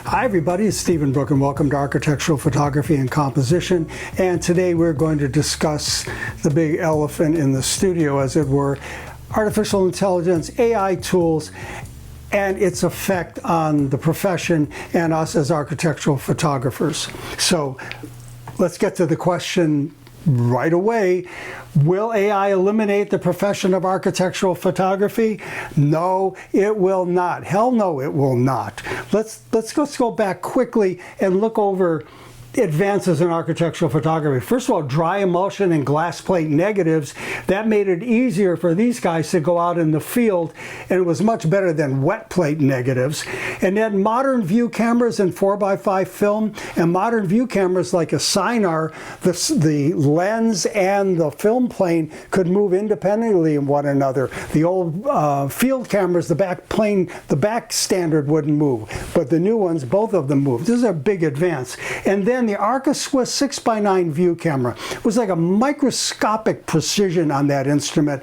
Hi everybody, it's Stephen Brook and welcome to Architectural Photography and Composition. And today we're going to discuss the big elephant in the studio, as it were, artificial intelligence, AI tools, and its effect on the profession and us as architectural photographers. So let's get to the question right away. Will AI eliminate the profession of architectural photography? No, it will not. Hell no, it will not. Let's go back quickly and look over advances in architectural photography. First of all, dry emulsion and glass plate negatives, that made it easier for these guys to go out in the field, and it was much better than wet plate negatives. And then modern view cameras and 4x5 film, and modern view cameras like a Sinar, the lens and the film plane could move independently of one another. The old field cameras, the back standard wouldn't move, but the new ones, both of them moved. This is a big advance. And then the Arca Swiss 6x9 view camera was like a microscopic precision on that instrument,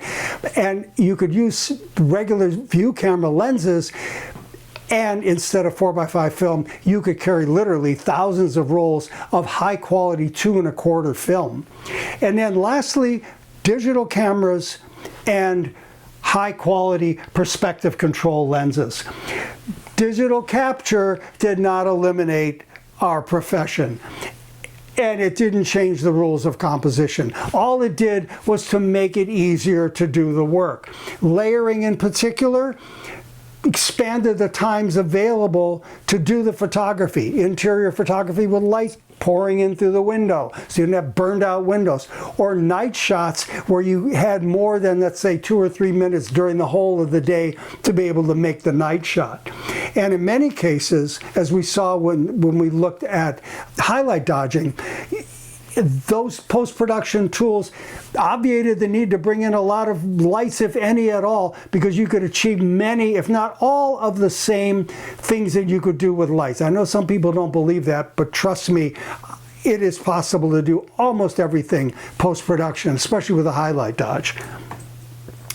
and you could use regular view camera lenses, and instead of 4x5 film, you could carry literally thousands of rolls of high quality 2 1/4 film. And then lastly, digital cameras and high quality perspective control lenses. Digital capture did not eliminate our profession, and it didn't change the rules of composition. All it did was to make it easier to do the work. Layering in particular expanded the times available to do the photography. Interior photography with light pouring in through the window, so you didn't have burned out windows. Or night shots where you had more than, let's say, 2 or 3 minutes during the whole of the day to be able to make the night shot. And in many cases, as we saw when we looked at highlight dodging, those post-production tools obviated the need to bring in a lot of lights, if any at all, because you could achieve many, if not all, of the same things that you could do with lights. I know some people don't believe that, but trust me, it is possible to do almost everything post-production, especially with a highlight dodge.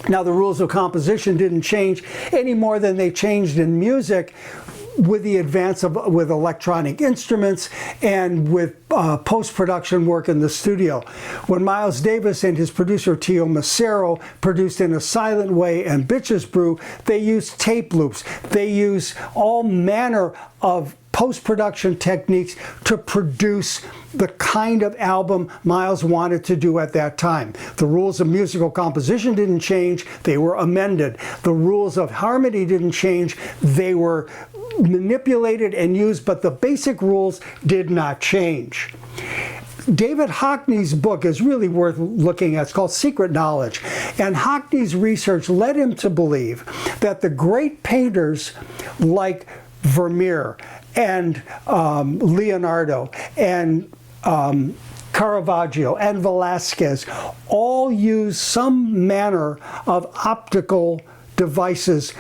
Now, the rules of composition didn't change any more than they changed in music with the advance with electronic instruments and with post-production work in the studio. When Miles Davis and his producer Tio Macero produced In a Silent Way and Bitches Brew, they used tape loops. They used all manner of post-production techniques to produce the kind of album Miles wanted to do at that time. The rules of musical composition didn't change, they were amended. The rules of harmony didn't change, they were manipulated and used, but the basic rules did not change. David Hockney's book is really worth looking at. It's called Secret Knowledge. And Hockney's research led him to believe that the great painters like Vermeer and Leonardo and Caravaggio and Velázquez all use some manner of optical devices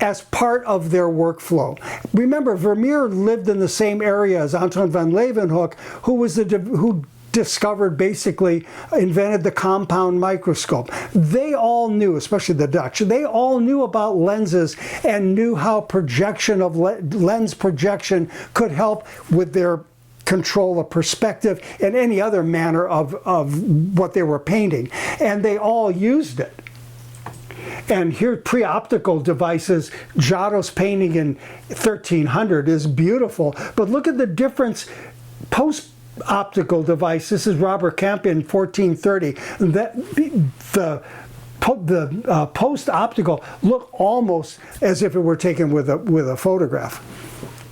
as part of their workflow. Remember, Vermeer lived in the same area as Anton van Leeuwenhoek, who discovered, basically invented the compound microscope. They all knew, especially the Dutch, they all knew about lenses and knew how projection of lens projection could help with their control of perspective and any other manner of what they were painting. And they all used it. And here, pre-optical devices, Giotto's painting in 1300 is beautiful, but look at the difference post-optical device. This is Robert Kemp in 1430. The post-optical look almost as if it were taken with a photograph.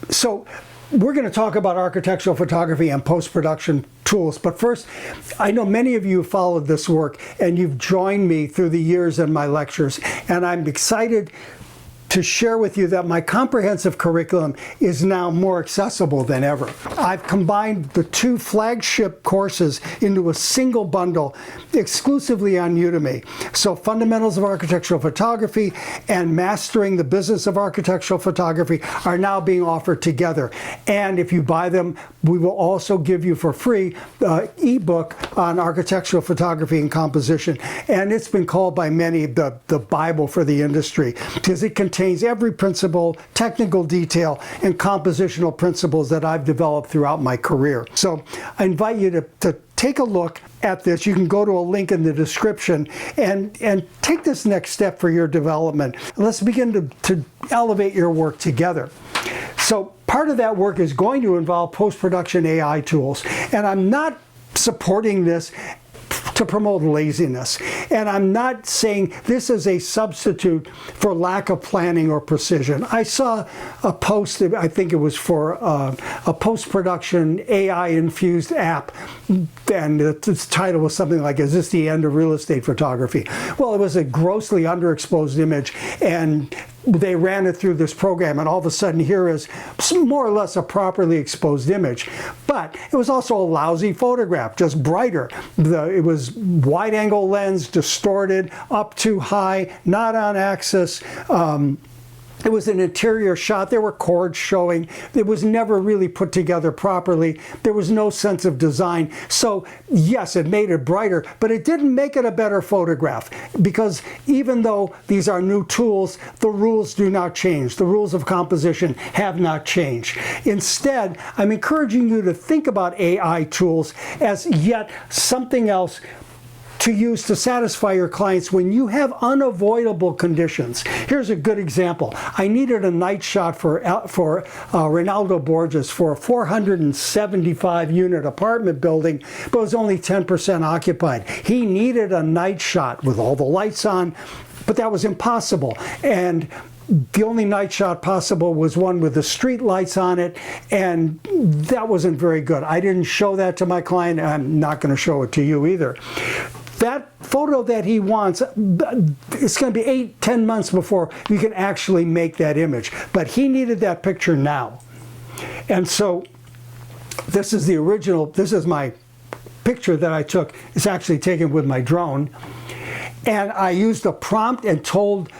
So we're going to talk about architectural photography and post-production tools, but first, I know many of you followed this work and you've joined me through the years in my lectures, and I'm excited to share with you that my comprehensive curriculum is now more accessible than ever. I've combined the 2 flagship courses into a single bundle exclusively on Udemy. So Fundamentals of Architectural Photography and Mastering the Business of Architectural Photography are now being offered together. And if you buy them, we will also give you for free the ebook on architectural photography and composition. And it's been called by many the Bible for the industry because it contains contains every principle, technical detail, and compositional principles that I've developed throughout my career. So I invite you to take a look at this. You can go to a link in the description and take this next step for your development. Let's begin to elevate your work together. So part of that work is going to involve post-production AI tools. And I'm not supporting this to promote laziness. And I'm not saying this is a substitute for lack of planning or precision. I saw a post, I think it was for a post-production AI-infused app, and its title was something like, "Is this the end of real estate photography?" Well, it was a grossly underexposed image, and they ran it through this program, and all of a sudden here is more or less a properly exposed image. But it was also a lousy photograph, just brighter. It was wide-angle lens, distorted, up too high, not on axis. It was an interior shot. There were cords showing. It was never really put together properly. There was no sense of design. So yes, it made it brighter, but it didn't make it a better photograph, because even though these are new tools, the rules do not change. The rules of composition have not changed. Instead, I'm encouraging you to think about AI tools as yet something else to use to satisfy your clients when you have unavoidable conditions. Here's a good example. I needed a night shot for Reynaldo Borges for a 475 unit apartment building, but it was only 10% occupied. He needed a night shot with all the lights on, but that was impossible. And the only night shot possible was one with the street lights on it, and that wasn't very good. I didn't show that to my client, and I'm not going to show it to you either. That photo that he wants, it's going to be 8-10 months before you can actually make that image. But he needed that picture now. And so this is the original, this is my picture that I took. It's actually taken with my drone. And I used a prompt and told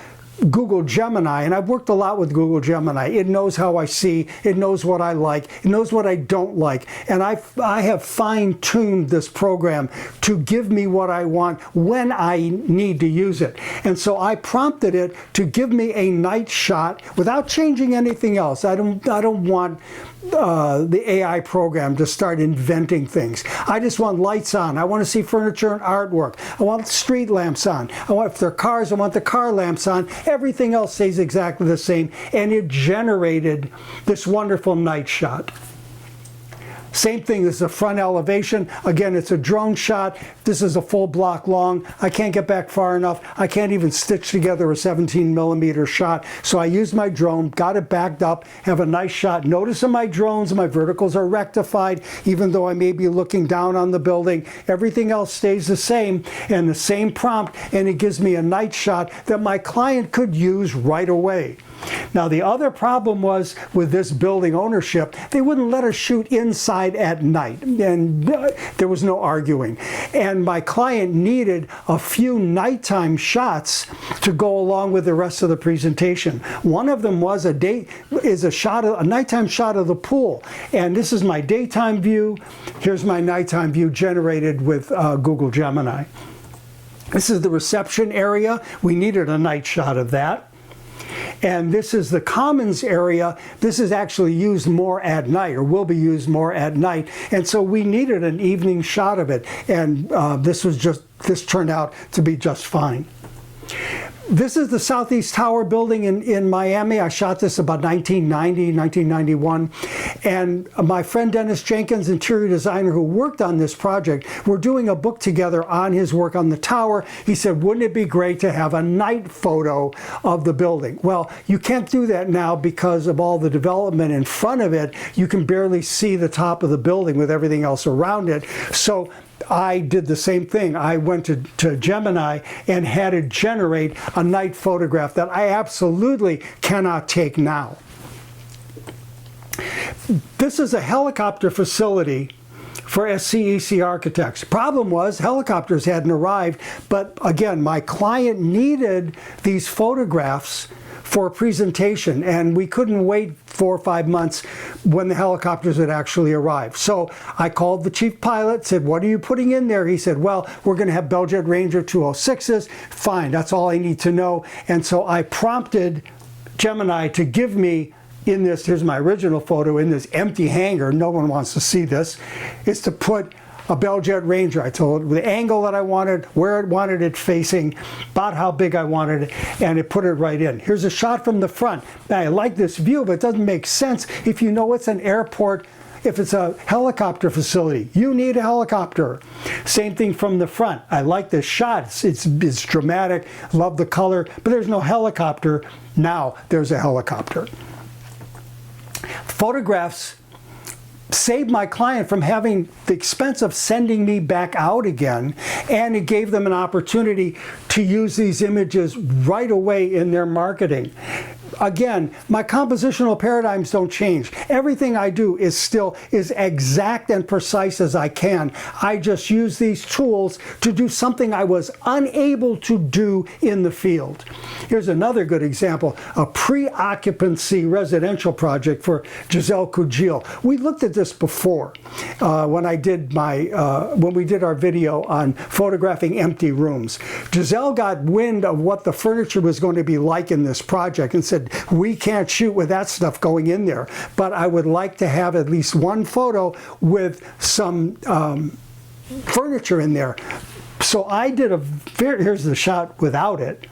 Google Gemini, and I've worked a lot with Google Gemini. It knows how I see, it knows what I like, it knows what I don't like, and I have fine-tuned this program to give me what I want when I need to use it. And so I prompted it to give me a night shot without changing anything else. I don't want the AI program to start inventing things. I just want lights on. I want to see furniture and artwork. I want street lamps on. If they're cars, I want the car lamps on. Everything else stays exactly the same, and it generated this wonderful night shot. Same thing, this is a front elevation. Again, it's a drone shot. This is a full block long. I can't get back far enough. I can't even stitch together a 17mm shot. So I used my drone, got it backed up, have a nice shot. Notice in my drones, my verticals are rectified, even though I may be looking down on the building. Everything else stays the same, and the same prompt, and it gives me a night shot that my client could use right away. Now, the other problem was with this building ownership, they wouldn't let us shoot inside at night, and there was no arguing. And my client needed a few nighttime shots to go along with the rest of the presentation. One of them was a nighttime shot of the pool. And this is my daytime view. Here's my nighttime view generated with Google Gemini. This is the reception area. We needed a night shot of that. And this is the commons area. This is actually used more at night, or will be used more at night. And so we needed an evening shot of it. And this turned out to be just fine. This is the Southeast Tower building in Miami. I shot this about 1990, 1991. And my friend Dennis Jenkins, interior designer who worked on this project, we're doing a book together on his work on the tower. He said, wouldn't it be great to have a night photo of the building? Well, you can't do that now because of all the development in front of it. You can barely see the top of the building with everything else around it. So I did the same thing. I went to Gemini and had it generate a night photograph that I absolutely cannot take now. This is a helicopter facility for SCEC architects. Problem was, helicopters hadn't arrived, but again, my client needed these photographs for a presentation, and we couldn't wait 4 or 5 months when the helicopters would actually arrive. So I called the chief pilot, said, what are you putting in there? He said, well, we're going to have Bell Jet Ranger 206s. Fine, that's all I need to know. And so I prompted Gemini to give me, in this, here's my original photo, in this empty hangar, no one wants to see this, is to put a Bell Jet Ranger. I told it the angle that I wanted, where it wanted it facing, about how big I wanted it, and it put it right in. Here's a shot from the front. Now, I like this view, but it doesn't make sense if you know it's an airport. If it's a helicopter facility, you need a helicopter. Same thing from the front. I like this shot. It's dramatic, love the color, but there's no helicopter. Now there's a helicopter. Photographs saved my client from having the expense of sending me back out again, and it gave them an opportunity to use these images right away in their marketing. Again, my compositional paradigms don't change. Everything I do is still as exact and precise as I can. I just use these tools to do something I was unable to do in the field. Here's another good example, a pre-occupancy residential project for Giselle Kujil. We looked at this before when we did our video on photographing empty rooms. Giselle got wind of what the furniture was going to be like in this project and said, we can't shoot with that stuff going in there, but I would like to have at least one photo with some furniture in there. So I did here's the shot without it.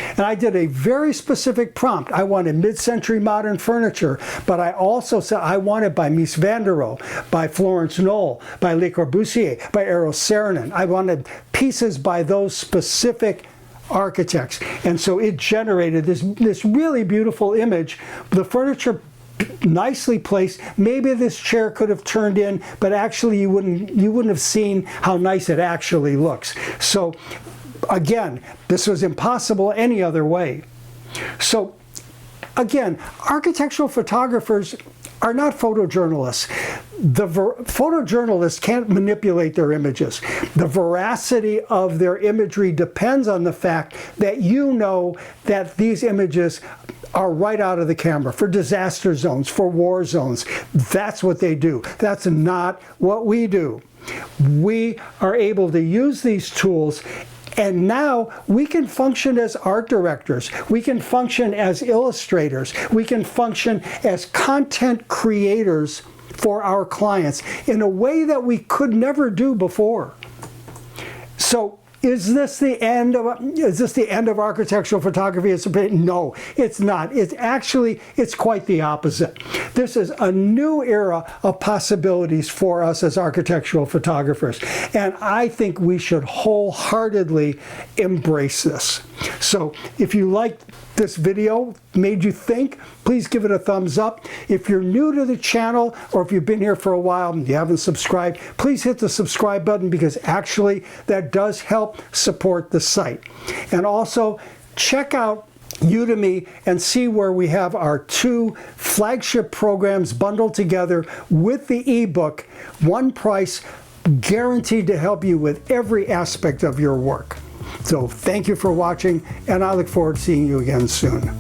And I did a very specific prompt. I wanted mid-century modern furniture, but I also said I wanted by Mies van der Rohe, by Florence Knoll, by Le Corbusier, by Eero Saarinen. I wanted pieces by those specific architects. And so it generated this really beautiful image. The furniture nicely placed. Maybe this chair could have turned in, but actually you wouldn't have seen how nice it actually looks. So again, this was impossible any other way. So again, architectural photographers are not photojournalists. The photojournalists can't manipulate their images. The veracity of their imagery depends on the fact that you know that these images are right out of the camera for disaster zones, for war zones. That's what they do. That's not what we do. We are able to use these tools, and now we can function as art directors. We can function as illustrators. We can function as content creators for our clients in a way that we could never do before. So is this the end of architectural photography? No, it's not. It's quite the opposite. This is a new era of possibilities for us as architectural photographers, and I think we should wholeheartedly embrace this. So if you liked this video, made you think, please give it a thumbs up. If you're new to the channel, or if you've been here for a while and you haven't subscribed, please hit the subscribe button, because actually that does help support the site. And also check out Udemy and see where we have our 2 flagship programs bundled together with the ebook, one price, guaranteed to help you with every aspect of your work. So thank you for watching, and I look forward to seeing you again soon.